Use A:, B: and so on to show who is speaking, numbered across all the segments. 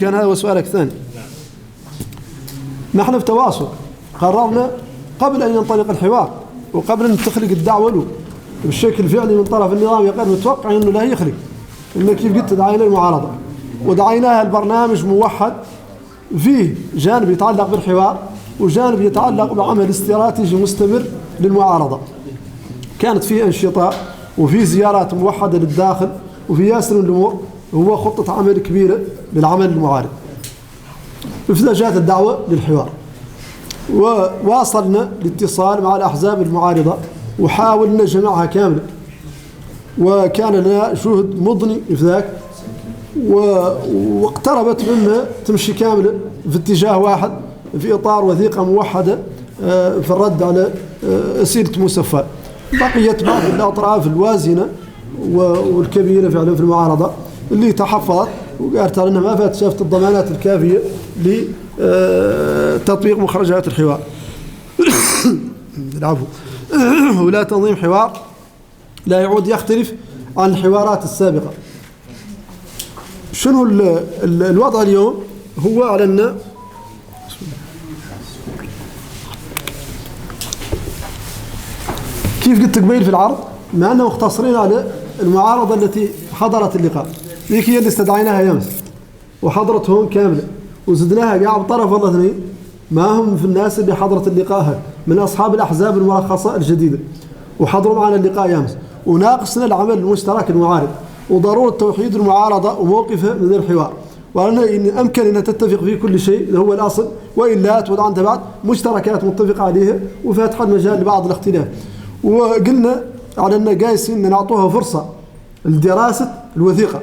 A: كان هذا هو سؤالك الثاني. نحن في تواصل قررنا قبل أن ينطلق الحوار وقبل أن تخلق الدعوة له بالشكل الفعلي من طرف النظام يقال متوقع أنه لا يخلق. إن كيف قلت دعينا المعارضة ودعيناها البرنامج موحد فيه جانب يتعلق بالحوار وجانب يتعلق بعمل استراتيجي مستمر للمعارضة. كانت فيه أنشطة وفي زيارات موحدة للداخل وفي ياسر من الأمور، هو خطة عمل كبيرة للعمل المعارض. فإذا جاءت الدعوة للحوار وواصلنا الاتصال مع الأحزاب المعارضة وحاولنا جمعها كاملة، وكان لنا جهد مضني في ذاك، واقتربت منا تمشي كاملة في اتجاه واحد في إطار وثيقة موحدة في الرد على أسئلة موسى. بقيت بعض الأطراف الوازنة والكبيرة فعلا في المعارضة اللي تحفظت وقالت أنها ما فات شافت الضمانات الكافية لتطبيق مخرجات الحوار. العفو. ولا تنظيم حوار لا يعود يختلف عن الحوارات السابقة. شنو الوضع اليوم؟ هو على أن كيف قلت قبيل في العرض، مع أننا مختصرين على المعارضة التي حضرت اللقاء، ذيك هي اللي استدعيناها يمس وحضرت هون كاملة، وزدناها قاعد بطرف والله اثنين ما هم في الناس اللي حضرت اللقاء من أصحاب الأحزاب المرخصة الجديدة وحضروا معنا اللقاء يمس، وناقصنا العمل المشترك المعارض وضرورة توحيد المعارضة وموقفها من الحوار، وأن إن أمكن أن تتفق في كل شيء اللي هو الأصل، وإلا توضع عند بعض مشتركات متفق عليها وفاتحة المجال لبعض الاختلاف. وقلنا على أن قايسين نعطوها فرصة لدراسة الوثيقة،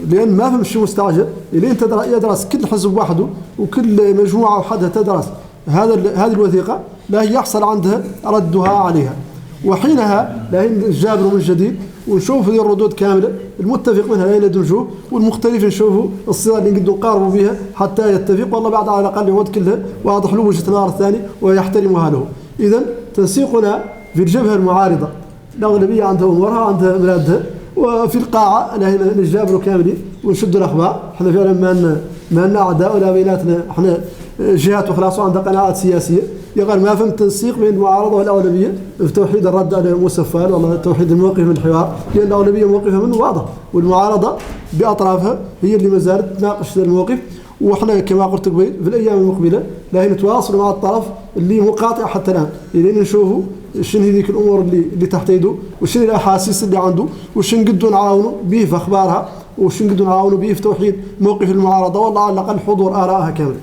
A: لأن ما فهم شيء مستعجل، لين يدرس كل حزب وحده وكل مجموعة وحدها تدرس هذه الوثيقة لا يحصل عندها ردها عليها، وحينها لا نجابروا من جديد ونشوف هذه الردود كاملة، المتفق منها لا ندمجوه والمختلف نشوفوا الصيغة اللي نقدر نقاربوا بها حتى يتفق، والله بعد على الأقل يعود كلها واضح له وجهة النظر الثاني ويحترمها له. إذن تنسيقنا في الجبهة المعارضة الأغلبية عندها أمورها عندها ملادها، وفي القاعة نجابروا كاملين ونشدوا الأخبار. احنا فعلا ما لنا أعداء ولا بيناتنا، احنا جهات وخلاص وعندها قناعات سياسية، يقال ما فهم تنسيق بين المعارضة والأولوية في توحيد الرد على موسى فال، والله توحيد الموقف من الحوار، لأن الأولوية موقفها منه واضح والمعارضة بأطرافها هي اللي ما زالت تناقش الموقف. وإحنا كما قلت قبل في الأيام المقبلة لا نتواصل مع الطرف اللي مقاطع حتى الآن، لين نشوفوا شنو هذيك الأمور اللي تحت يده وشنو الأحاسيس اللي عنده وشنو نقدروا نعاونوا به في أخبارها وشنو نقدروا نعاونوا به في توحيد موقف المعارضة، والله على الأقل حضور آرائها كاملة.